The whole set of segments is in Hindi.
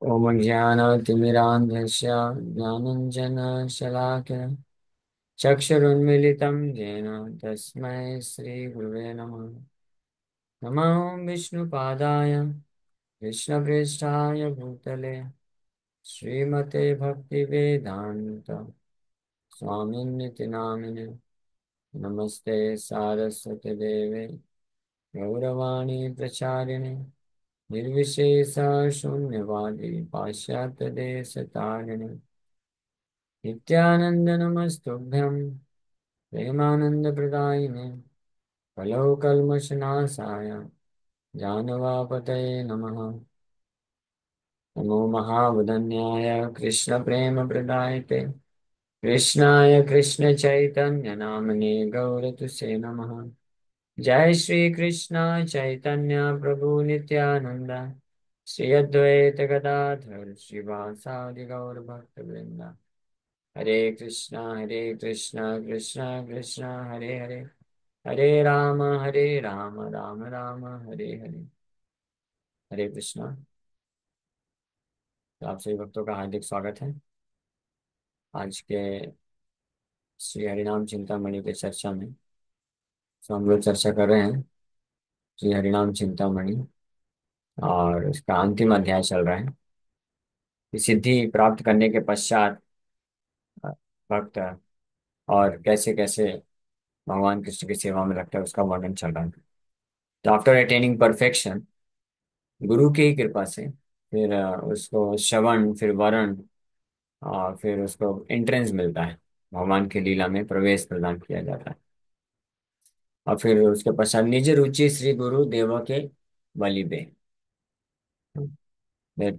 ॐ ज्ञानतिमिरान्धस्य ज्ञानञ्जनशलाकया चक्षुरुन्मीलितं येन तस्मै श्रीगुरुवे नमः। नमो विष्णुपादाय कृष्णप्रेष्ठाय भूतले श्रीमते भक्तिवेदान्त स्वामिन्निति नामिने। नमस्ते सारस्वती देवे गौरवाणी प्रचारिणे निर्विशेष शून्यवादी पाश्चात्यदेशतारिणे नित्यानंद नमस्तुभ्यं प्रेमानंदप्रदायिने कलौ कल्मषनाशाय जानवापतये नमः। नमो महावदन्याय कृष्णप्रेमप्रदायते कृष्णाय कृष्णचैतन्यनामने गौरतुसे नमः। जय श्री कृष्ण चैतन्य प्रभु नित्यानंद श्री अद्वैत गदाधर श्रीवासादि गौर भक्तवृंद। हरे कृष्णा कृष्णा कृष्णा हरे हरे हरे राम राम राम हरे हरे। हरे कृष्णा। तो आप सभी भक्तों का हार्दिक स्वागत है आज के श्री हरिनाम चिंतामणि के चर्चा में। तो हम लोग चर्चा कर रहे हैं श्री हरिनाम चिंतामणि और उसका अंतिम अध्याय चल रहा है कि सिद्धि प्राप्त करने के पश्चात भक्त और कैसे कैसे भगवान कृष्ण की सेवा में लगता है उसका वर्णन चल रहा है। तो आफ्टर अटेनिंग परफेक्शन गुरु की ही कृपा से फिर उसको श्रवण फिर वरण और फिर उसको एंट्रेंस मिलता है, भगवान की लीला में प्रवेश प्रदान किया जाता है। और फिर उसके पश्चात निज रुचि श्री गुरु देव के बलि दे।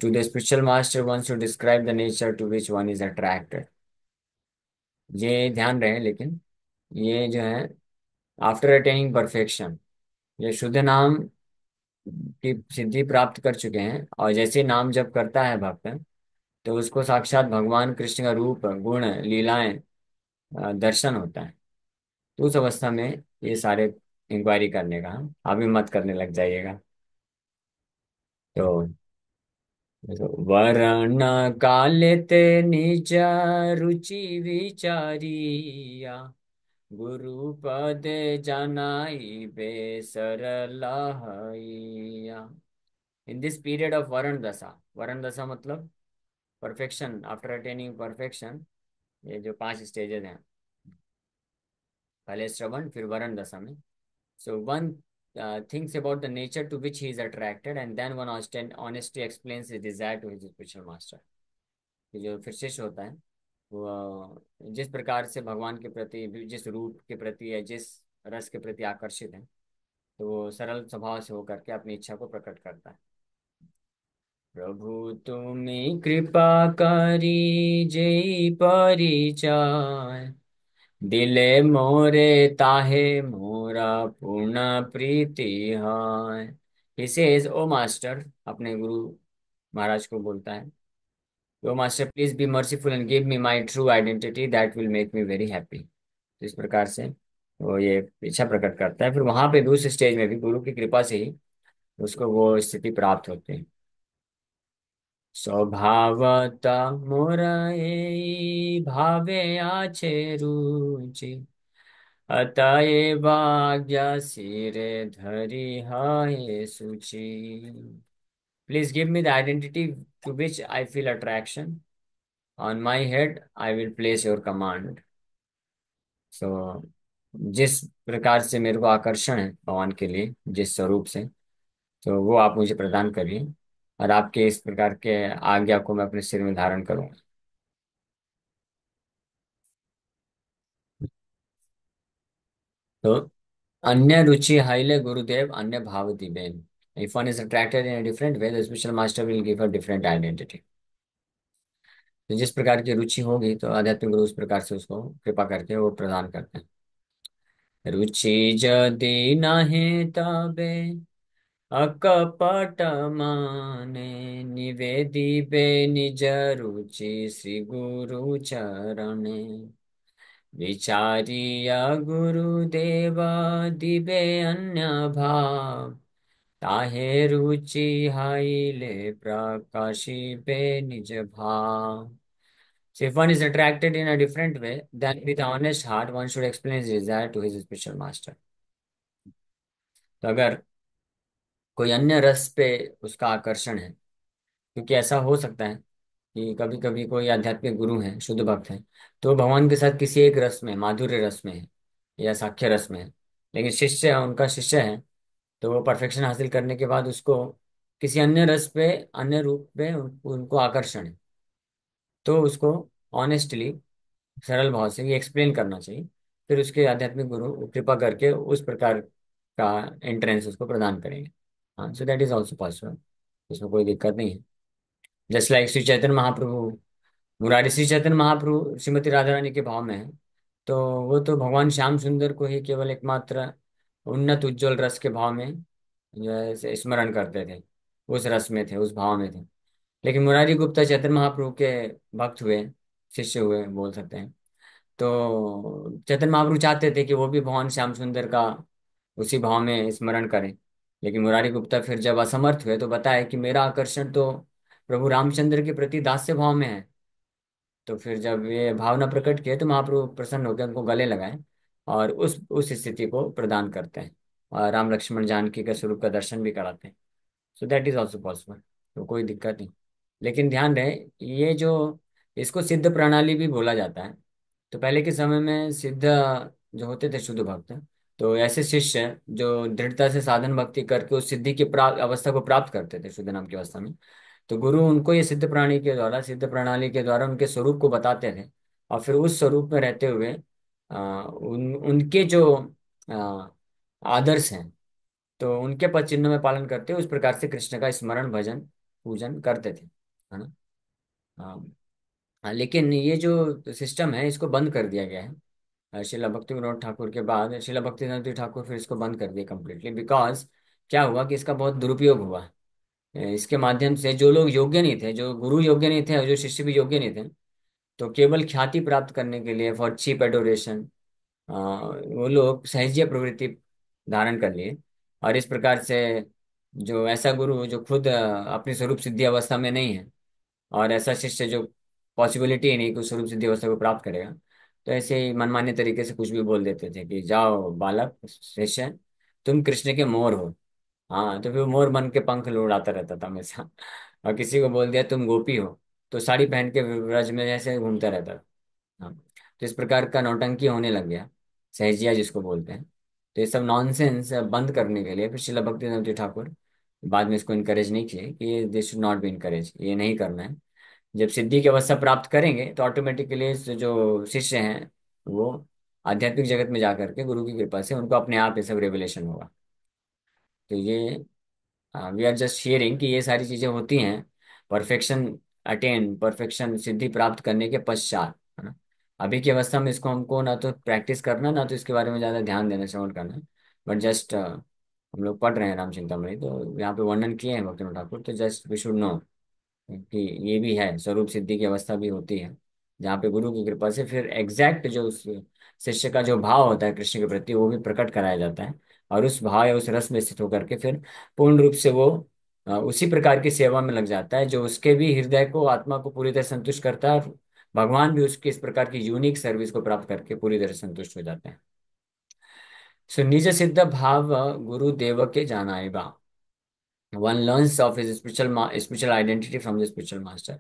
To the spiritual master wants to describe the nature to which one is attracted। ये ध्यान रहे लेकिन ये जो है आफ्टर अटेनिंग परफेक्शन, ये शुद्ध नाम की सिद्धि प्राप्त कर चुके हैं और जैसे नाम जप करता है भक्त तो उसको साक्षात भगवान कृष्ण का रूप गुण लीलाएं दर्शन होता है। तो उस अवस्था में ये सारे इंक्वायरी करने का आप भी मत करने लग जाइएगा। तो देखो, वर्ण काले ते निज रुचि विचारिया गुरु पद जनाई बे सरलहैया। इन दिस पीरियड ऑफ वरण दशा मतलब परफेक्शन, आफ्टर अटेनिंग परफेक्शन, ये जो 5 स्टेजेस हैं, पहले श्रवण फिर वरण दशा में। So one thinks about the nature to which he is attracted and then one honestly explains his desire to his spiritual master। कि जो फिर शिष्य होता है वो जिस प्रकार से भगवान के प्रति, जिस रूप के प्रति या जिस रस के प्रति आकर्षित है, तो वो सरल स्वभाव से होकर के अपनी इच्छा को प्रकट करता है। प्रभु तुम्ही कृपा करी जेई परिचय दिले मोरे ताहे मोरा पूर्ण प्रीति है। He says, ओ मास्टर, अपने गुरु महाराज को बोलता है, o master please be merciful and give me my true identity that will make me very happy. तो इस प्रकार से वो ये इच्छा प्रकट करता है। फिर वहां पे दूसरे स्टेज में भी गुरु की कृपा से ही उसको वो स्थिति प्राप्त होती है। स्वभावत मोर एई भावे आछे रुचि अतएव आज्ञा सिरे धरि है सूची। Please give me the identity to which I feel attraction, on my head I will place your command. So जिस प्रकार से मेरे को आकर्षण है भगवान के लिए, जिस स्वरूप से, तो वो आप मुझे प्रदान करिए और आपके इस प्रकार के आज्ञा को मैं अपने सिर में धारण करूंगा। तो अन्य रुचि हाइले गुरुदेव अन्य भाव दिबेन। If one is attracted in a different way, the spiritual master will give a different identity। तो जिस प्रकार की रुचि होगी तो आध्यात्मिक गुरु उस प्रकार से उसको कृपा करके वो प्रदान करते हैं। रुचि यदि नहे तबे अकपट माने निवेदिबे निज रुचि श्री गुरु चरणे विचारिया गुरुदेवा दिबे अन्य भाव ताहे रुचि हाई ले प्रकाशी पे निज भाव. So if one is attracted in a different way, then with honest heart, one should explain his desire to his spiritual master. तो अगर कोई अन्य रस पे उसका आकर्षण है, क्योंकि ऐसा हो सकता है कि कभी कभी कोई आध्यात्मिक गुरु है, शुद्ध भक्त है, तो भगवान के साथ किसी एक रस में, माधुर्य रस में है या साख्य रस में है, लेकिन शिष्य है, उनका शिष्य है, तो वो परफेक्शन हासिल करने के बाद उसको किसी अन्य रस पे, अन्य रूप में उनको आकर्षण है, तो उसको ऑनेस्टली, सरल भाव से ये एक्सप्लेन करना चाहिए. फिर उसके आध्यात्मिक गुरु कृपा करके उस प्रकार का एंट्रेंस उसको प्रदान करेंगे. हाँ, so that is also possible. इसमें कोई दिक्कत नहीं है. जस्ट लाइक श्री चैतन्य महाप्रभु, मुरारी, श्री चैतन्य महाप्रभु श्रीमती राधा रानी के भाव में है, तो वो तो भगवान श्याम सुंदर को ही केवल एकमात्र उन्नत उज्जवल रस के भाव में जो है से स्मरण करते थे, उस रस में थे, उस भाव में थे. लेकिन मुरारी गुप्ता चैतन्य महाप्रभु के भक्त हुए, शिष्य हुए बोल सकते हैं. तो चैतन्य महाप्रभु चाहते थे कि वो भी भगवान श्याम सुंदर का उसी भाव में स्मरण करें. लेकिन मुरारी गुप्ता फिर जब असमर्थ हुए तो बताया कि मेरा आकर्षण तो प्रभु रामचंद्र के प्रति दास्य भाव में है. तो फिर जब ये भावना प्रकट किए तो महाप्रभु प्रसन्न होकर उनको गले लगाए और उस स्थिति को प्रदान करते हैं, और राम लक्ष्मण जानकी के स्वरूप का दर्शन भी कराते हैं. So that is also possible. तो कोई दिक्कत नहीं. लेकिन ध्यान रहे, ये जो इसको सिद्ध प्रणाली भी बोला जाता है. तो पहले के समय में सिद्ध जो होते थे शुद्ध भक्त, तो ऐसे शिष्य जो दृढ़ता से साधन भक्ति करके उस सिद्धि की प्राप्त अवस्था को प्राप्त करते थे, शुद्ध नाम की अवस्था में, तो गुरु उनको ये सिद्ध प्राणी के द्वारा, सिद्ध प्रणाली के द्वारा उनके स्वरूप को बताते थे. और फिर उस स्वरूप में रहते हुए उनके जो आ, आदर्श हैं, तो उनके पद चिन्ह में पालन करते हुए उस प्रकार से कृष्ण का स्मरण, भजन, पूजन करते थे, है ना. हाँ. हाँ, लेकिन ये जो सिस्टम है इसको बंद कर दिया गया है शिला भक्ति विनोद ठाकुर के बाद. शिला भक्ति विनोद ठाकुर फिर इसको बंद कर दिया कम्प्लीटली, बिकॉज क्या हुआ कि इसका बहुत दुरुपयोग हुआ. इसके माध्यम से जो लोग योग्य नहीं थे, जो गुरु योग्य नहीं थे और जो शिष्य भी योग्य नहीं थे, तो केवल ख्याति प्राप्त करने के लिए, फॉर चीप एडोरेशन, वो लोग सहजीय प्रवृत्ति धारण कर लिए. और इस प्रकार से जो ऐसा गुरु जो खुद अपनी स्वरूप सिद्धि अवस्था में नहीं है, और ऐसा शिष्य जो पॉसिबिलिटी ही नहीं कि उस स्वरूप सिद्धि अवस्था को प्राप्त करेगा, तो ऐसे ही मनमाने तरीके से कुछ भी बोल देते थे कि जाओ बालक, शिष्य, तुम कृष्ण के मोर हो. हाँ, तो फिर वो मोर बन के पंख उड़ाता रहता था हमेशा. और किसी को बोल दिया तुम गोपी हो, तो साड़ी पहन के ब्रज में जैसे घूमता रहता था. हाँ, तो इस प्रकार का नौटंकी होने लग गया, सहजिया जिसको बोलते हैं. तो ये सब नॉनसेंस बंद करने के लिए फिर शिला भक्ति ठाकुर बाद में इसको इनकरेज नहीं किए कि ये this should not be encourage, ये नहीं करना है. जब सिद्धि की अवस्था प्राप्त करेंगे तो ऑटोमेटिकली जो शिष्य हैं वो आध्यात्मिक जगत में जाकर के गुरु की कृपा से उनको अपने आप ये सब रेवलेशन होगा. तो ये वी आर जस्ट शेयरिंग कि ये सारी चीजें होती हैं परफेक्शन, अटेन परफेक्शन, सिद्धि प्राप्त करने के पश्चात, है ना. अभी की अवस्था में इसको हमको ना तो प्रैक्टिस करना, ना तो इसके बारे में ज्यादा ध्यान देना, श्रवण करना. बट जस्ट हम लोग पढ़ रहे हैं राम चिंतामणि, तो यहाँ पे वर्णन किए हैं भक्ति ठाकुर, तो जस्ट वी शुड नो कि ये भी है, स्वरूप सिद्धि की अवस्था भी होती है, जहाँ पे गुरु की कृपा से फिर एग्जैक्ट जो उस शिष्य का जो भाव होता है कृष्ण के प्रति, वो भी प्रकट कराया जाता है. और उस भाव या उस रस में स्थित होकर के फिर पूर्ण रूप से वो उसी प्रकार की सेवा में लग जाता है जो उसके भी हृदय को, आत्मा को पूरी तरह संतुष्ट करता है. और भगवान भी उसकी इस प्रकार की यूनिक सर्विस को प्राप्त करके पूरी तरह संतुष्ट हो जाते हैं. सो निज सिद्ध भाव गुरु देव के जानाएगा. One learns of his spiritual identity from the spiritual master.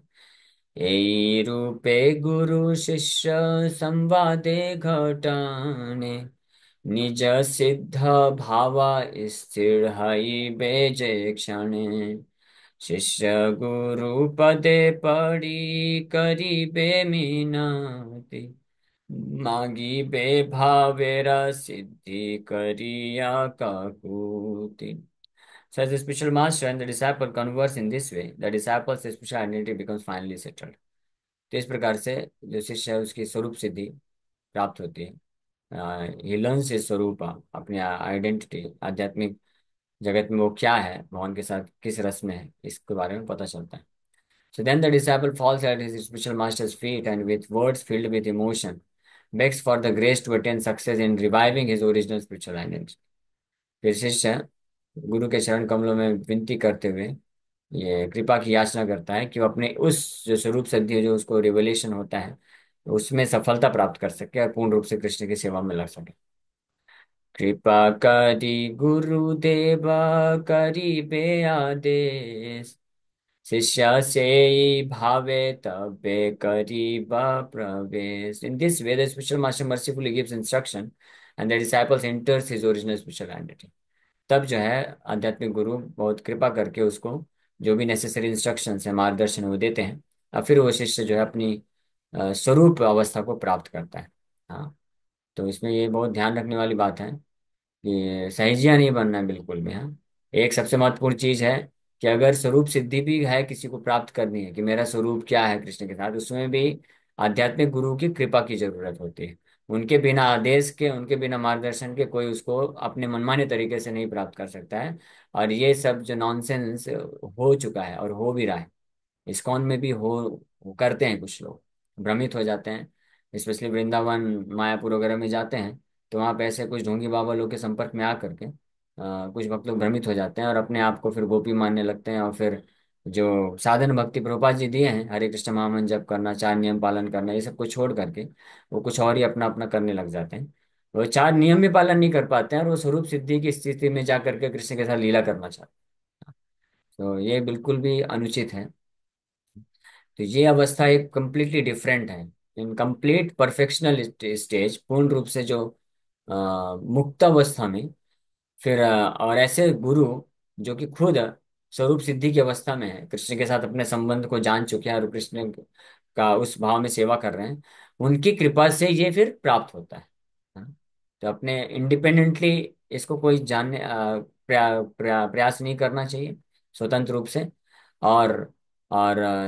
यही रूपे गुरु शिष्य संवादे घटाने, निज सिद्ध भावा स्थिर हई बेजे क्षणे. शिष्य गुरु पदे पड़ी करीबे मीनाति, मागी बे भावेरा सिद्धि करिया काकुति. So as the spiritual master and the disciple converse in this way, the disciple's spiritual identity becomes finally settled. तो इस प्रकार से जो शिष्य है उसकी स्वरूप सिद्धि प्राप्त होती है. ही लर्न्स हिज स्वरूप, अपनी आइडेंटिटी, आध्यात्मिक जगत में वो क्या है, भगवान के साथ किस रस में है, इसके बारे में पता चलता है. So then the disciple falls at his spiritual master's feet and with words filled with emotion begs for the grace to attain success in reviving his original spiritual identity. फिर शिष्य गुरु के चरण कमलों में विनती करते हुए ये कृपा की याचना करता है कि वो अपने उस जो स्वरूप सिद्धि है, जो उसको रिवलेशन होता है, उसमें सफलता प्राप्त कर सके और पूर्ण रूप से कृष्ण की सेवा में लग सके। कृपा करी गुरुदेवा करिबे आदेश, शिष्य से भावे तबे करीबा प्रवेश। In this way, the spiritual master mercifully gives instruction, and the disciples enters his original spiritual identity. तब जो है आध्यात्मिक गुरु बहुत कृपा करके उसको जो भी नेसेसरी इंस्ट्रक्शन है, मार्गदर्शन है, वो देते हैं, और फिर वो शिष्य जो है अपनी स्वरूप अवस्था को प्राप्त करता है। हाँ, तो इसमें ये बहुत ध्यान रखने वाली बात है कि सहेजिया नहीं बनना है बिल्कुल भी। हाँ, एक सबसे महत्वपूर्ण चीज है कि अगर स्वरूप सिद्धि भी है किसी को प्राप्त करनी है, कि मेरा स्वरूप क्या है कृष्ण के साथ, उसमें भी आध्यात्मिक गुरु की कृपा की जरूरत होती है। उनके बिना आदेश के, उनके बिना मार्गदर्शन के कोई उसको अपने मनमाने तरीके से नहीं प्राप्त कर सकता है। और ये सब जो नॉनसेंस हो चुका है और हो भी रहा है, इस्कॉन में भी हो करते हैं कुछ लोग, भ्रमित हो जाते हैं, स्पेशली वृंदावन, मायापुर वगैरह में जाते हैं, तो वहाँ पे ऐसे कुछ ढोंगी बाबा लोग के संपर्क में आकर के कुछ भक्त लोग भ्रमित हो जाते हैं और अपने आप को फिर गोपी मानने लगते हैं, और फिर जो साधन भक्ति प्रभुपाद जी दिए हैं, हरे कृष्ण महामंत्र जप करना, चार नियम पालन करना, ये सब कुछ छोड़ करके वो कुछ और ही अपना अपना करने लग जाते हैं। वो चार नियम भी पालन नहीं कर पाते हैं और वो स्वरूप सिद्धि की स्थिति में जा करके कृष्ण के साथ लीला करना चाहते हैं। तो ये बिल्कुल भी अनुचित है। तो ये अवस्था एक कंप्लीटली डिफरेंट है। इन कंप्लीट परफेक्शनल स्टेज, पूर्ण रूप से जो मुक्त अवस्था में, फिर और ऐसे गुरु जो कि खुद स्वरूप सिद्धि की अवस्था में है, कृष्ण के साथ अपने संबंध को जान चुके हैं और कृष्ण का उस भाव में सेवा कर रहे हैं, उनकी कृपा से ये फिर प्राप्त होता है। हाँ? तो अपने इंडिपेंडेंटली इसको कोई जानने प्रयास नहीं करना चाहिए, स्वतंत्र रूप से। और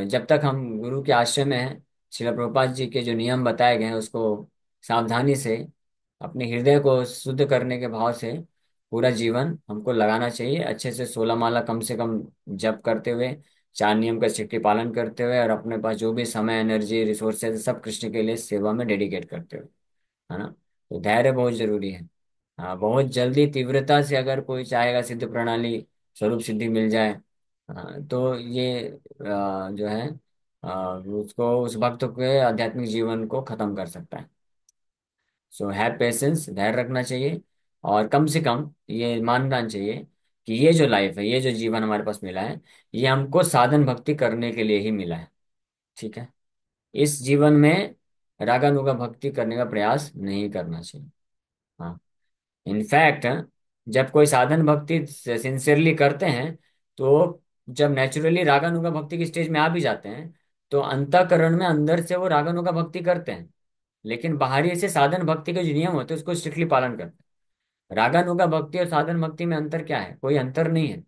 जब तक हम गुरु के आश्रय में हैं, श्रील प्रभुपाद जी के जो नियम बताए गए हैं उसको सावधानी से, अपने हृदय को शुद्ध करने के भाव से पूरा जीवन हमको लगाना चाहिए, अच्छे से 16 माला कम से कम जप करते हुए, चार नियम का स्ट्रिक्टली पालन करते हुए, और अपने पास जो भी समय, एनर्जी, रिसोर्सेज सब कृष्ण के लिए सेवा में डेडिकेट करते हुए, है ना। तो धैर्य बहुत जरूरी है। हाँ, बहुत जल्दी तीव्रता से अगर कोई चाहेगा सिद्ध प्रणाली, स्वरूप सिद्धि मिल जाए, तो ये जो है उसको, उस भक्त के आध्यात्मिक जीवन को खत्म कर सकता है। सो हैव पेशेंस, धैर्य रखना चाहिए, और कम से कम ये मानना चाहिए कि ये जो लाइफ है, ये जो जीवन हमारे पास मिला है, ये हमको साधन भक्ति करने के लिए ही मिला है। ठीक है, इस जीवन में रागानुगा भक्ति करने का प्रयास नहीं करना चाहिए। हाँ, इनफैक्ट जब कोई साधन भक्ति सिंसियरली करते हैं, तो जब नेचुरली रागानुगा भक्ति की स्टेज में आ भी जाते हैं, तो अंतःकरण में अंदर से वो रागानुगा भक्ति करते हैं, लेकिन बाहरी से साधन भक्ति के जो नियम होते हैं उसको स्ट्रिक्टली पालन करते हैं। रागानुगा भक्ति और साधन भक्ति में अंतर क्या है? कोई अंतर नहीं है,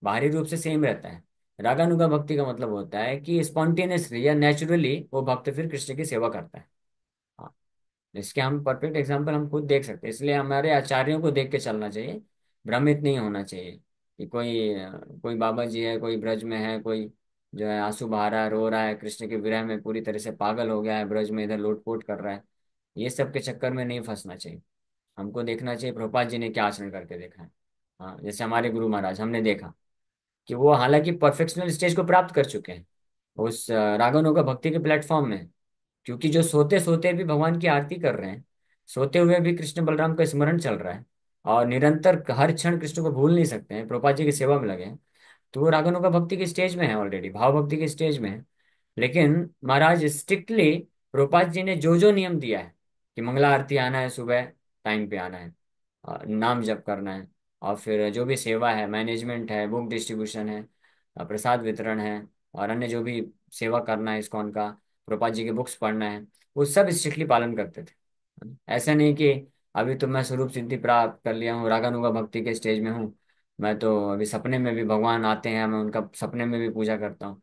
बाहरी रूप से सेम रहता है। रागानुगा भक्ति का मतलब होता है कि स्पॉन्टेनियसली या नेचुरली वो भक्त फिर कृष्ण की सेवा करता है। हाँ, इसके हम परफेक्ट एग्जाम्पल हम खुद देख सकते हैं, इसलिए हमारे आचार्यों को देख के चलना चाहिए, भ्रमित नहीं होना चाहिए कि कोई बाबा जी है, कोई ब्रज में है, कोई जो है आंसू बहा रहा है, रो रहा है, कृष्ण के विरह में पूरी तरह से पागल हो गया है, ब्रज में इधर लोटपोट कर रहा है, ये सब के चक्कर में नहीं फंसना चाहिए। हमको देखना चाहिए प्रभुपाद जी ने क्या आचरण करके देखा है। हाँ, जैसे हमारे गुरु महाराज, हमने देखा कि वो हालांकि परफेक्शनल स्टेज को प्राप्त कर चुके हैं उस रागानुगा भक्ति के प्लेटफॉर्म में, क्योंकि जो सोते सोते भी भगवान की आरती कर रहे हैं, सोते हुए भी कृष्ण बलराम का स्मरण चल रहा है, और निरंतर हर क्षण कृष्ण को भूल नहीं सकते हैं, प्रभुपाद जी की सेवा में लगे हैं, तो वो रागानुगा भक्ति की स्टेज में है, ऑलरेडी भाव भक्ति की स्टेज में है। लेकिन महाराज स्ट्रिक्टली प्रभुपाद जी ने जो जो नियम दिया है कि मंगला आरती आना है, सुबह टाइम पे आना है, नाम जप करना है, और फिर जो भी सेवा है, मैनेजमेंट है, बुक डिस्ट्रीब्यूशन है, प्रसाद वितरण है, और अन्य जो भी सेवा करना है इस्कॉन का, प्रभुपाद जी के बुक्स पढ़ना है, वो सब स्ट्रिक्टली पालन करते थे। ऐसा नहीं कि अभी तो मैं स्वरूप सिद्धि प्राप्त कर लिया हूँ, रागानुगा भक्ति के स्टेज में हूँ, मैं तो अभी सपने में भी भगवान आते हैं, मैं उनका सपने में भी पूजा करता हूँ।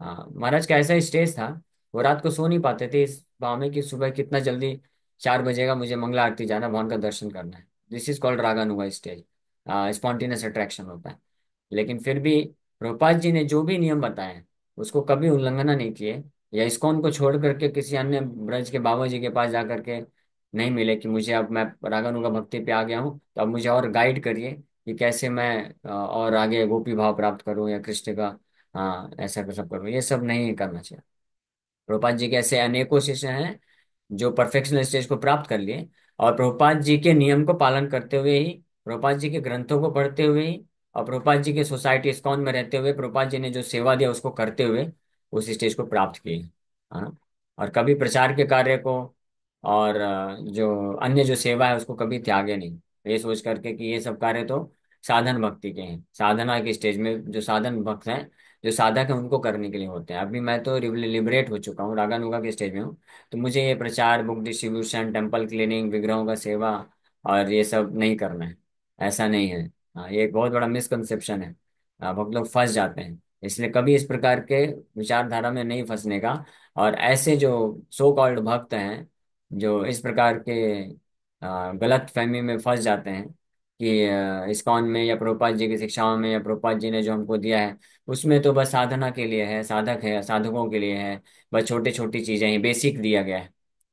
हाँ, महाराज का ऐसा स्टेज था, वो रात को सो नहीं पाते थे इस भाव में कि सुबह कितना जल्दी 4 बजेगा, मुझे मंगला आरती जाना, भगवान का दर्शन करना है। This is called raganuga stage, spontaneous attraction होता है। लेकिन फिर भी प्रभुपाद जी ने जो भी नियम बताए उसको कभी उल्लंघना नहीं किए, या इस्कॉन को छोड़ करके किसी अन्य ब्रज के बाबा जी के पास जा करके नहीं मिले कि मुझे अब मैं रागानुगा भक्ति पे आ गया हूँ, तो अब मुझे और गाइड करिए, कि कैसे मैं और आगे गोपी भाव प्राप्त करूं या कृष्ण का ऐसा सब करूं, ये सब नहीं करना चाहिए। प्रभुपाद जी के ऐसे अनेकों शिष्य हैं जो परफेक्शनल स्टेज को प्राप्त कर लिए, और प्रभुपाद जी के नियम को पालन करते हुए ही, प्रभुपाद जी के ग्रंथों को पढ़ते हुए ही, और प्रभुपाद जी के सोसाइटी इस्कॉन में रहते हुए, प्रभुपाद जी ने जो सेवा दिया उसको करते हुए उस स्टेज को प्राप्त किए। हाँ। और कभी प्रचार के कार्य को और जो अन्य जो सेवा है उसको कभी त्यागे नहीं, ये सोच करके कि ये सब कार्य तो साधन भक्ति के हैं, साधना के स्टेज में जो साधन भक्त हैं, जो साधक है, उनको करने के लिए होते हैं। अभी मैं तो लिबरेट हो चुका हूँ, रागानुगा के स्टेज में हूँ। तो मुझे ये प्रचार, बुक डिस्ट्रीब्यूशन, टेम्पल क्लीनिंग, विग्रहों का सेवा और ये सब नहीं करना है, ऐसा नहीं है। हाँ, ये एक बहुत बड़ा मिसकंसेप्शन है। बहुत लोग फंस जाते हैं, इसलिए कभी इस प्रकार के विचारधारा में नहीं फंसने का। और ऐसे जो सो कॉल्ड भक्त हैं जो इस प्रकार के गलत फहमी में फंस जाते हैं कि इस्कॉन में या प्रभुपाद जी की शिक्षाओं में या प्रभुपाद जी ने जो हमको दिया है उसमें तो बस साधना के लिए है, साधक है, साधकों के लिए है, बस छोटी छोटी चीजें ही बेसिक दिया गया है।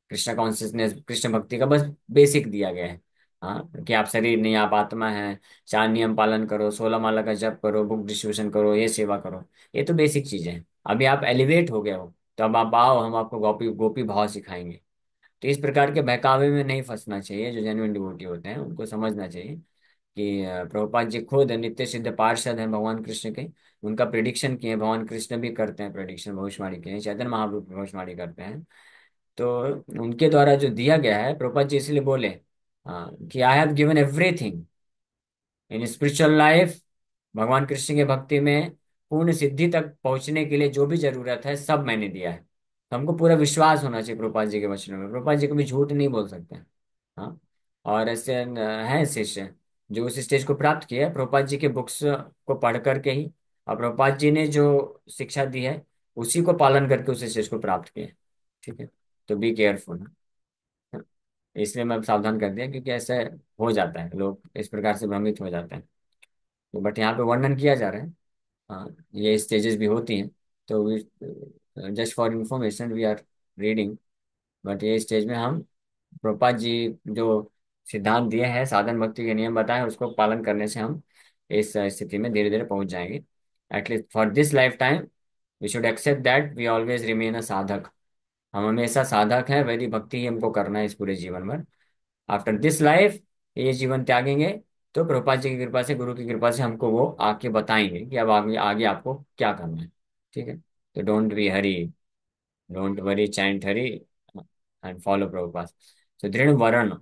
कृष्ण कॉन्शियसनेस, कृष्ण भक्ति का बस बेसिक दिया गया है। हाँ, कि आप शरीर नहीं, आप आत्मा है, 4 नियम पालन करो, 16 माला का जप करो, बुक डिस्ट्रीब्यूशन करो, ये सेवा करो, ये तो बेसिक चीजें हैं। अभी आप एलिवेट हो गए हो तो अब आप आओ, हम आपको गोपी गोपी भाव सिखाएंगे। तो इस प्रकार के बहकावे में नहीं फंसना चाहिए। जो जेन्युइन डिवोटी होते हैं उनको समझना चाहिए कि प्रभुपाद जी खुद नित्य सिद्ध पार्षद हैं भगवान कृष्ण के। उनका प्रिडिक्शन किए, भगवान कृष्ण भी करते हैं प्रिडिक्शन, भविष्यवाणी किए हैं, चैतन्य महाप्रभु भविष्यवाणी करते हैं। तो उनके द्वारा जो दिया गया है, प्रभुपाद जी इसलिए बोले कि I have given everything in spiritual life. भगवान कृष्ण के भक्ति में पूर्ण सिद्धि तक पहुंचने के लिए जो भी जरूरत है सब मैंने दिया है। तो हमको पूरा विश्वास होना चाहिए प्रभुपाद जी के वचनों में, प्रभुपाद जी कभी झूठ नहीं बोल सकते हैं। हाँ। और ऐसे हैं शिष्य जो उस स्टेज को प्राप्त किया है प्रभुपाद जी के बुक्स को पढ़ करके ही, और प्रभुपाद जी ने जो शिक्षा दी है उसी को पालन करके उस स्टेज को प्राप्त किया है। ठीक है। तो बी केयरफुल। इसलिए मैं सावधान कर दिया क्योंकि ऐसे हो जाता है, लोग इस प्रकार से भ्रमित हो जाते हैं। तो बट यहाँ पे वर्णन किया जा रहा है। हाँ, ये स्टेजेस भी होती हैं। तो just for information we are reading. But ये स्टेज में हम प्रभुपाद जी जो सिद्धांत दिए हैं, साधन भक्ति के नियम बताए, उसको पालन करने से हम इस स्थिति में धीरे धीरे पहुंच जाएंगे। At least for this lifetime we should accept that we always remain a sadhak. हम हमेशा साधक हैं, वैदिक भक्ति ही हमको करना है इस पूरे जीवन भर। आफ्टर दिस लाइफ, ये जीवन त्यागेंगे तो प्रभुपाद जी की कृपा से, गुरु की कृपा से हमको वो आके बताएंगे कि अब आगे आगे आपको क्या करना है। ठीक है। तो don't be Hari, don't worry, chant Hari and follow Prabhupada. तो दृढ़ वरण,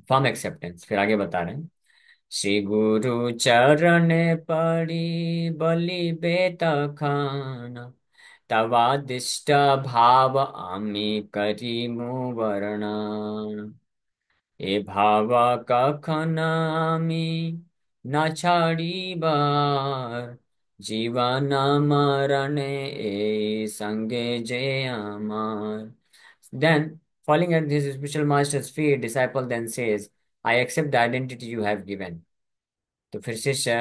फर्म एक्सेप्टेंस, फिर आगे बता रहे हैं। श्री गुरु चरण पड़ी बलि बेत खाना, तवादिष्ट भाव आमी करी मुवरण। এ ভাবা কখন আমি না ছাড়িবার, জীবন মরণে এই সঙ্গে যে আমার। Then, falling at his spiritual master's feet, disciple then says, I accept the identity you have given. तो फिर शिष्य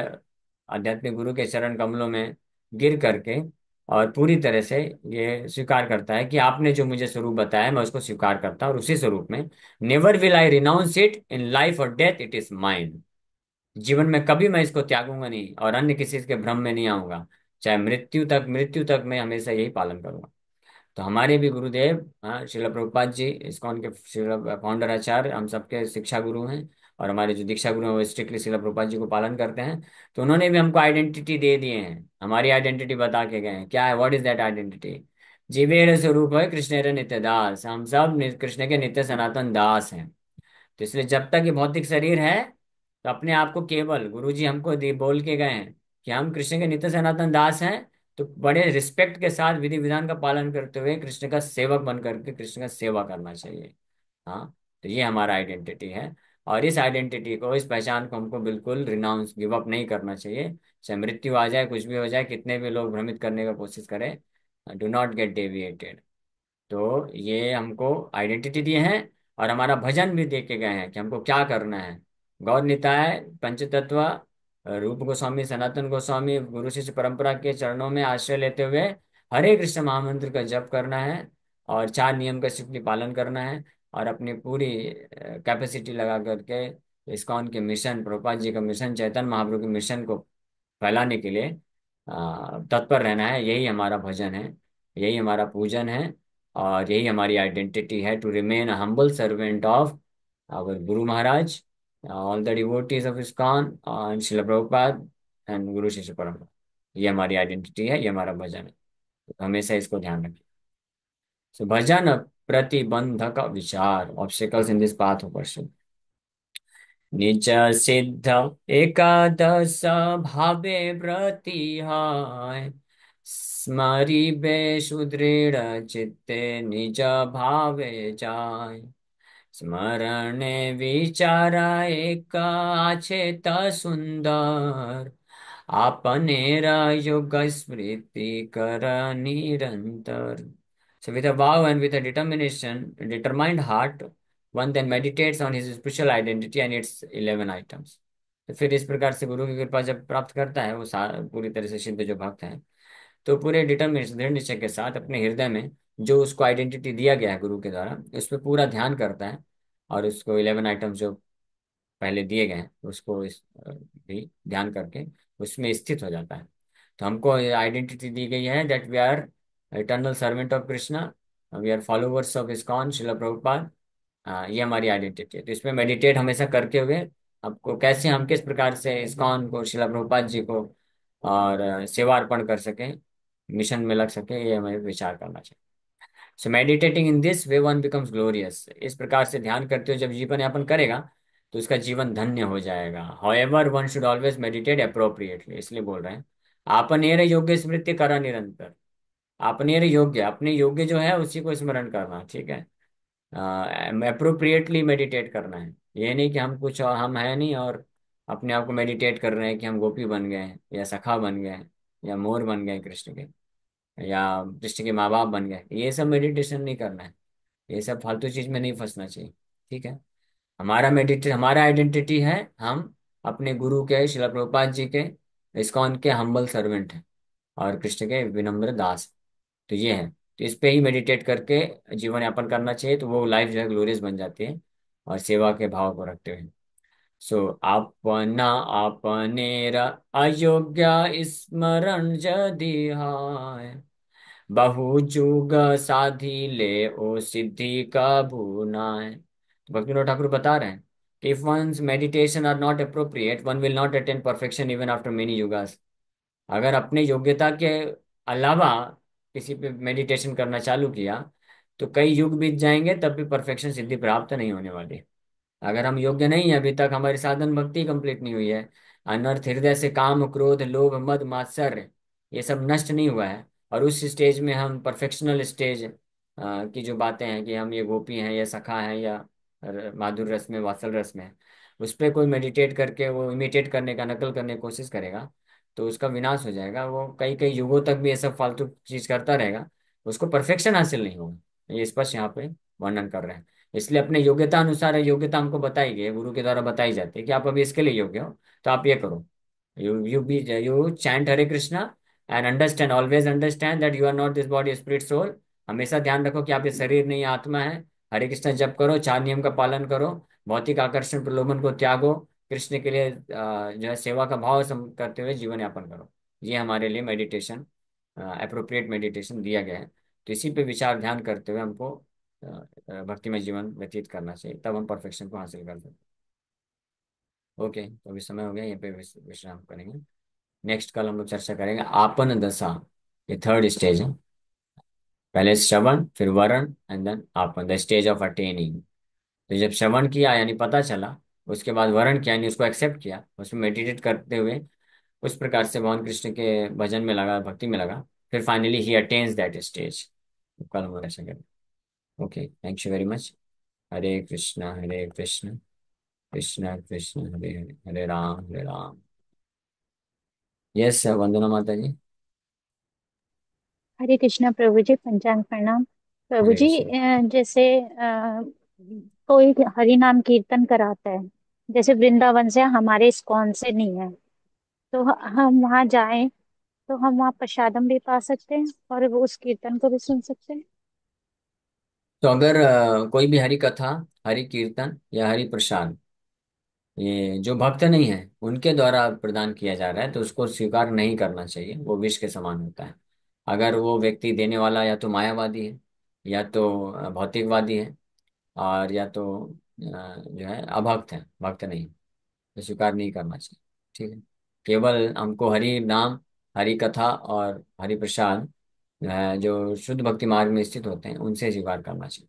आध्यात्मिक गुरु के चरण कमलों में गिर करके और पूरी तरह से ये स्वीकार करता है कि आपने जो मुझे स्वरूप बताया मैं उसको स्वीकार करता हूं, और उसी स्वरूप में never will I renounce it in life और डेथ, इट इज माइन। जीवन में कभी मैं इसको त्यागूंगा नहीं और अन्य किसी के भ्रम में नहीं आऊंगा। चाहे मृत्यु तक मैं हमेशा यही पालन करूंगा। तो हमारे भी गुरुदेव, हाँ, श्रील प्रभुपाद जी, इस्कॉन के श्रील फाउंडर आचार्य, हम सबके शिक्षा गुरु हैं। और हमारे जो दीक्षा गुरु हैं वो स्ट्रिक्टली श्रील प्रभुपाद जी को पालन करते हैं। तो उन्होंने भी हमको आइडेंटिटी दे दिए हैं, हमारी आइडेंटिटी बता के गए हैं। क्या है, व्हाट इज दैट आइडेंटिटी? जीवेर स्वरूप है कृष्णेर नित्य दास, हम सब कृष्ण के नित्य सनातन दास हैं। तो इसलिए जब तक ये भौतिक शरीर है तो अपने आप को केवल, गुरु जी हमको बोल के गए हैं कि हम कृष्ण के नित्य सनातन दास हैं। तो बड़े रिस्पेक्ट के साथ विधि विधान का पालन करते हुए कृष्ण का सेवक बन करके कृष्ण का सेवा करना चाहिए। हाँ। तो ये हमारा आइडेंटिटी है। और इस आइडेंटिटी को, इस पहचान को हमको बिल्कुल रिनाउंस, गिव अप नहीं करना चाहिए। चाहे मृत्यु आ जाए, कुछ भी हो जाए, कितने भी लोग भ्रमित करने का कोशिश करें, डू नॉट गेट डेविएटेड। तो ये हमको आइडेंटिटी दिए हैं और हमारा भजन भी दे के गए हैं कि हमको क्या करना है। गौर निताय पंचतत्व रूप गोस्वामी, सनातन गोस्वामी, गुरु शिष्य परंपरा के चरणों में आश्रय लेते हुए हरे कृष्ण महामंत्र का जप करना है, और 4 नियम का स्ट्रिक्टली पालन करना है, और अपनी पूरी कैपेसिटी लगा करके इस्कॉन के मिशन, प्रभुपाद जी का मिशन, चैतन्य महाप्रभु के मिशन को फैलाने के लिए तत्पर रहना है। यही हमारा भजन है, यही हमारा पूजन है, और यही हमारी आइडेंटिटी है, to remain humble servant of our guru Maharaj, all the devotees of ISKCON and Srila Prabhupada and guru shishya परंपरा। ये हमारी आइडेंटिटी है, ये हमारा भजन है, तो हमेशा इसको ध्यान रखें। सो भजन प्रतिबंधक विचार, obstacles in this path of worship. निज सिद्ध एकादश भावे प्रतिहाय, स्मरिबे सुदृढ़ चित्ते निज भावे जाय। स्मरणे विचारा एक आचेत सुंदर, आपनेर योग स्मृति कर निरंतर। So with a vow and with a determined heart, one then meditates on his spiritual identity and its 11 items. तो फिर इस प्रकार से गुरु की कृपा जब प्राप्त करता है वो पूरी तरह से सिद्ध जो भक्त हैं, तो पूरे डिटर्मिनेशन, दृढ़ निश्चय के साथ अपने हृदय में जो उसको आइडेंटिटी दिया गया है गुरु के द्वारा, उस पर पूरा ध्यान करता है, और उसको 11 आइटम्स जो पहले दिए गए हैं उसको भी ध्यान करके उसमें स्थित हो जाता है। तो हमको आइडेंटिटी दी गई है that we are eternal servant of Krishna, we are followers of ISKCON Srila Prabhupada. ये हमारी आइडेंटिटी है। तो इसमें मेडिटेट हमेशा करते हुए आपको कैसे हम किस प्रकार से इस्कॉन को, श्रील प्रभुपाद जी को और सेवा अर्पण कर सकें, मिशन में लग सके, ये हमें विचार करना चाहिए। So meditating in this way one becomes glorious. इस प्रकार से ध्यान करते हुए जब जीवन यापन करेगा तो उसका जीवन धन्य हो जाएगा। However one should always meditate appropriately, इसलिए बोल रहे हैं आपनेर योग्य स्मृति करा निरंतर। अपने योग्य, अपने योग्य जो है उसी को स्मरण करना, ठीक है। अप्रोप्रिएटली मेडिटेट करना है। ये नहीं कि हम कुछ और हम है नहीं और अपने आप को मेडिटेट कर रहे हैं कि हम गोपी बन गए हैं या सखा बन गए हैं या मोर बन गए कृष्ण के, या कृष्ण के माँ बाप बन गए। ये सब मेडिटेशन नहीं करना है, ये सब फालतू चीज में नहीं फंसना चाहिए, ठीक है। हमारा आइडेंटिटी है, हम अपने गुरु के, श्रील प्रभुपाद जी के, इस्कॉन के हम्बल सर्वेंट हैं और कृष्ण के विनम्र दास। तो ये है, तो इस पे ही मेडिटेट करके जीवन यापन करना चाहिए, तो वो लाइफ जो है ग्लोरियस बन जाती है, और सेवा के भाव को रखते हुए। सो अपना अपनेर अयोग्य स्मरण जदि हाय, बहु जुग साधी ले ओ सिद्धि का भूनाय। तो भक्तिविनोद ठाकुर बता रहे हैं कि if one's meditation are not appropriate, one will not attain perfection even after many yugas. अगर अपने योग्यता के अलावा किसी पे मेडिटेशन करना चालू किया तो कई युग बीत जाएंगे, तब भी परफेक्शन सिद्धि प्राप्त नहीं होने वाली। अगर हम योग्य नहीं है, अभी तक हमारी साधन भक्ति कंप्लीट नहीं हुई है, अनर्थ हृदय से काम क्रोध लोभ मद मात्सर्य ये सब नष्ट नहीं हुआ है, और उस स्टेज में हम परफेक्शनल स्टेज की जो बातें हैं कि हम ये गोपी हैं या सखा हैं या माधुर रस में वात्सल रस में हैं, उस पर कोई मेडिटेट करके वो इमिटेट करने का, नकल करने की कोशिश करेगा तो उसका विनाश हो जाएगा। वो कई कई युगों तक भी ये सब फालतू चीज करता रहेगा, उसको परफेक्शन हासिल नहीं होगा। ये स्पष्ट यहाँ पे वर्णन कर रहे हैं। इसलिए अपने योग्यता अनुसार है, योग्यता हमको बताई गई है, गुरु के द्वारा बताई जाती है कि आप अभी इसके लिए योग्य हो तो आप ये करो। You chant Hare Krishna and understand, always understand that you are not this body spirit soul. हमेशा ध्यान रखो कि आप ये शरीर नहीं आत्मा है। हरे कृष्णा जप करो, 4 नियम का पालन करो, भौतिक आकर्षण प्रलोभन को त्यागो, कृष्ण के लिए जो है सेवा का भाव करते हुए जीवन यापन करो। ये हमारे लिए मेडिटेशन, अप्रोप्रिएट मेडिटेशन दिया गया है। तो इसी पे विचार ध्यान करते हुए हमको भक्तिमय जीवन व्यतीत करना चाहिए, तब हम परफेक्शन को हासिल कर सकते हैं। ओके, तो अभी समय हो गया, यहाँ पे विश्राम करेंगे। नेक्स्ट कल हम लोग चर्चा करेंगे आपन दशा, ये थर्ड स्टेज है। पहले श्रवण, फिर वरण एंड देन आपन, द स्टेज ऑफ अटेनिंग। तो जब श्रवण किया यानी पता चला, उसके बाद वरण किया यानी उसको एक्सेप्ट किया, उसमें मेडिटेट करते हुए उस प्रकार से भगवान कृष्ण के भजन में लगा, भक्ति में लगा, फिर finally he attains that stage. कल हम ऐसा करें। Okay, thank you very much. Hare Krishna Krishna Krishna Hare Hare, Hare Rama Hare Rama. Yes, Vandana Mata ji. हरे कृष्णा प्रभु जी, पंचांग प्रणाम। प्रभु हरे जी, कृष्ण। जैसे कोई हरि नाम कीर्तन कराता है, जैसे वृंदावन से, हमारे इस्कॉन से नहीं है, तो हम वहाँ जाएं तो हम वहाँ प्रसादम भी पा सकते हैं और वो उस कीर्तन को भी सुन सकते हैं। तो अगर कोई भी हरि कथा, हरि कीर्तन या हरि प्रसाद ये जो भक्त नहीं है उनके द्वारा प्रदान किया जा रहा है, तो उसको स्वीकार नहीं करना चाहिए, वो विष के समान होता है। अगर वो व्यक्ति देने वाला या तो मायावादी है, या तो भौतिकवादी है, और या तो जो है अभक्त है, भक्त नहीं, तो स्वीकार नहीं करना चाहिए। ठीक है। केवल हमको हरि नाम, हरि कथा और हरि प्रसाद जो है, जो शुद्ध भक्ति मार्ग में स्थित होते हैं, उनसे स्वीकार करना चाहिए।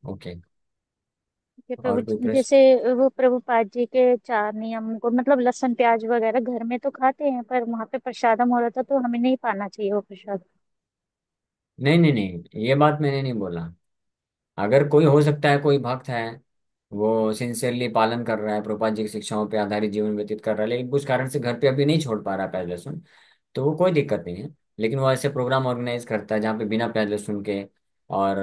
ओके। ठीक है प्रभु और कोई जी। प्रश्न? जैसे वो प्रभुपाद जी के 4 नियम को, मतलब लहसुन प्याज वगैरह घर में तो खाते हैं, पर वहां पे प्रसादम हो रहा था तो हमें नहीं पाना चाहिए वो प्रसाद। नहीं नहीं नहीं, ये बात मैंने नहीं बोला। अगर कोई हो सकता है, कोई भक्त है, वो सिंसियरली पालन कर रहा है, प्रभुपाद जी की शिक्षाओं पे आधारित जीवन व्यतीत कर रहा है, लेकिन कुछ कारण से घर पे अभी नहीं छोड़ पा रहा प्याज लहसुन, तो वो कोई दिक्कत नहीं है। लेकिन वो ऐसे प्रोग्राम ऑर्गेनाइज करता है जहाँ पे बिना प्याज लहसुन के, और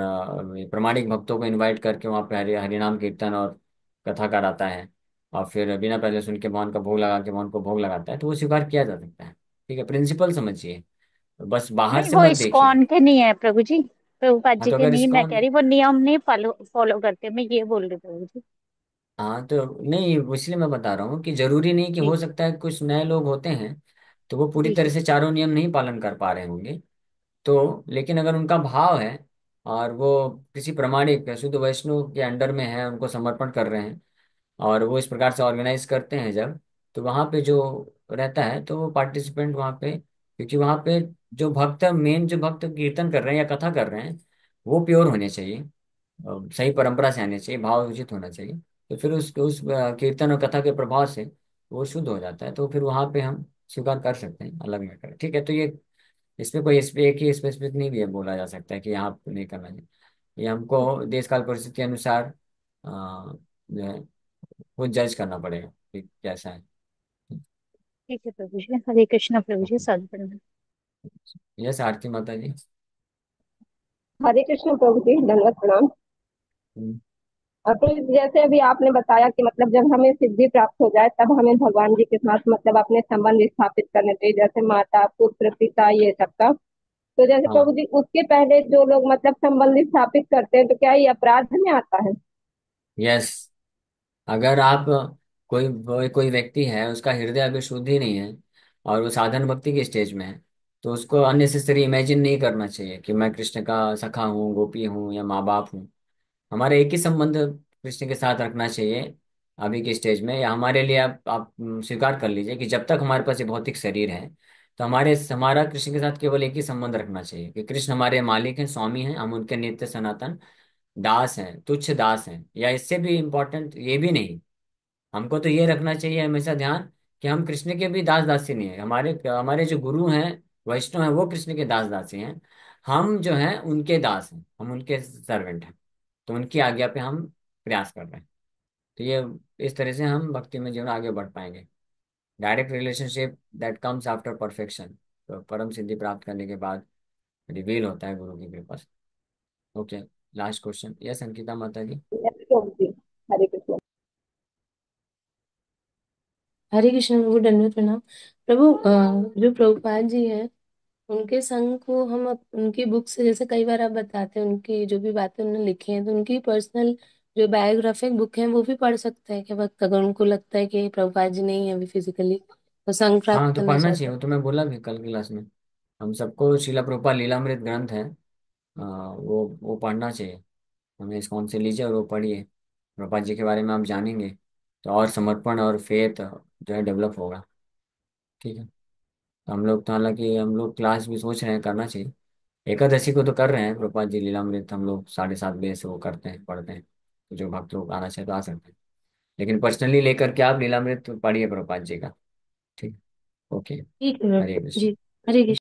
प्रामाणिक भक्तों को इनवाइट करके वहाँ पे हरिनाम कीर्तन और कथा कराता है, और फिर बिना प्याज लहसुन के भगवान का भोग लगा के भगवान को भोग लगाता है, तो वो स्वीकार किया जा सकता है। ठीक है, प्रिंसिपल समझिए, बस बाहर नहीं, से वो मत देखिए। इस्कॉन के नहीं है प्रभु जी। प्रभुपाद हाँ जी तो के अगर नहीं, मैं इस्कॉन, कह रही वो नियम नहीं फॉलो फॉलो करते, मैं ये बोल रही हूँ प्रभु जी। हाँ तो नहीं, इसलिए मैं बता रहा हूँ कि जरूरी नहीं, कि जी हो सकता है कुछ नए लोग होते हैं तो वो पूरी जी तरह जी। से चारों नियम नहीं पालन कर पा रहे होंगे। तो लेकिन अगर उनका भाव है, और वो किसी प्रमाणिक शुद्ध वैष्णव के अंडर में है, उनको समर्पण कर रहे हैं, और वो इस प्रकार से ऑर्गेनाइज करते हैं जब, तो वहाँ पे जो रहता है, तो वो पार्टिसिपेंट वहाँ पे, क्योंकि वहाँ पे जो भक्त, मेन जो भक्त कीर्तन कर रहे हैं या कथा कर रहे हैं, वो प्योर होने चाहिए, सही परंपरा से आने चाहिए, भाव उचित होना चाहिए। तो फिर उस कीर्तन और कथा के प्रभाव से वो शुद्ध हो जाता है, तो फिर वहाँ पे हम स्वीकार कर सकते हैं, अलग मैटर। ठीक है, तो ये इसमें कोई एक ही स्पेसिफिक नहीं भी बोला जा सकता है कि यहाँ पे नहीं करना चाहिए। ये ठीक हमको है। देश काल परिस्थिति के अनुसार जो है खुद जज करना पड़ेगा कि कैसा है। ठीक है प्रभु जी, हरे कृष्णा प्रभु जी, ओके। साधु प्रणाम। यस, आरती माता जी। हरे कृष्ण प्रभु जी, दंडवत प्रणाम। हम्म, तो जैसे अभी आपने बताया कि मतलब जब हमें सिद्धि प्राप्त हो जाए तब हमें भगवान जी के साथ मतलब अपने संबंध स्थापित करने चाहिए, जैसे माता पुत्र पिता ये सब का। तो जैसे हाँ। प्रभु जी, उसके पहले जो लोग मतलब संबंध स्थापित करते हैं तो क्या ये अपराध में आता है? यस, अगर आप, कोई व्यक्ति है, उसका हृदय अभी शुद्ध ही नहीं है, और वो साधन भक्ति के स्टेज में है, तो उसको अननेसेसरी इमेजिन नहीं करना चाहिए कि मैं कृष्ण का सखा हूँ, गोपी हूँ, या माँ बाप हूँ। हमारे एक ही संबंध कृष्ण के साथ रखना चाहिए अभी के स्टेज में, या हमारे लिए आप स्वीकार कर लीजिए कि जब तक हमारे पास ये भौतिक शरीर है, तो हमारा कृष्ण के साथ केवल एक ही संबंध रखना चाहिए, कि कृष्ण हमारे मालिक हैं, स्वामी हैं, हम उनके नित्य सनातन दास हैं, तुच्छ दास हैं, या इससे भी इम्पोर्टेंट ये भी नहीं। हमको तो ये रखना चाहिए हमेशा ध्यान, कि हम कृष्ण के भी दास दासी नहीं है, हमारे हमारे जो गुरु हैं, वैष्णव हैं, वो कृष्ण के दास दासी हैं। हम जो हैं उनके दास हैं, हम उनके सर्वेंट हैं, तो उनकी आज्ञा पे हम प्रयास कर रहे हैं। तो ये इस तरह से हम भक्ति में जीवन आगे बढ़ पाएंगे। Direct relationship that comes after perfection, तो परम सिद्धि प्राप्त करने के बाद रिवील होता है गुरु की कृपा से। Okay, last question. Yes Ankita माता जी। जैसे प्रभु जी, हरे कृष्ण। हरे कृष्ण प्रभु, दंडवत प्रणाम। प्रभु, जो प्रभुपाद जी हैं, उनके संग को हम उनकी बुक से, जैसे कई बार आप बताते हैं उनकी जो भी बातें उन्होंने लिखी हैं, तो उनकी पर्सनल जो बायोग्राफिक बुक है वो भी पढ़ सकते हैं क्या वक्त, अगर उनको लगता है कि प्रभुपाद जी नहीं है अभी फिजिकली, तो संग प्राप्त हाँ तो करना पढ़ना चाहते चाहिए, हैं? वो तो मैं बोला भी कल की क्लास में, हम सबको शिला प्रभुपाद लीलामृत ग्रंथ है, वो पढ़ना चाहिए। हमें इस्कॉन से लीजिए और वो पढ़िए, प्रभुपाद जी के बारे में आप जानेंगे, तो और समर्पण और फेथ जो है डेवलप होगा। ठीक है। तो हम लोग तो, हालांकि हम लोग क्लास भी सोच रहे हैं करना चाहिए, एकादशी को तो कर रहे हैं, प्रभुपाद जी लीलामृत हम लोग 7:30 बजे से वो करते हैं, पढ़ते हैं, तो जो भक्त लोग आना चाहे तो आ सकते हैं। लेकिन पर्सनली लेकर के आप लीलामृत पढ़िए प्रभुपाद जी का। ठीक। ओके। ठीक है हरे प्रभु जी। कृष्ण। हरे कृष्ण।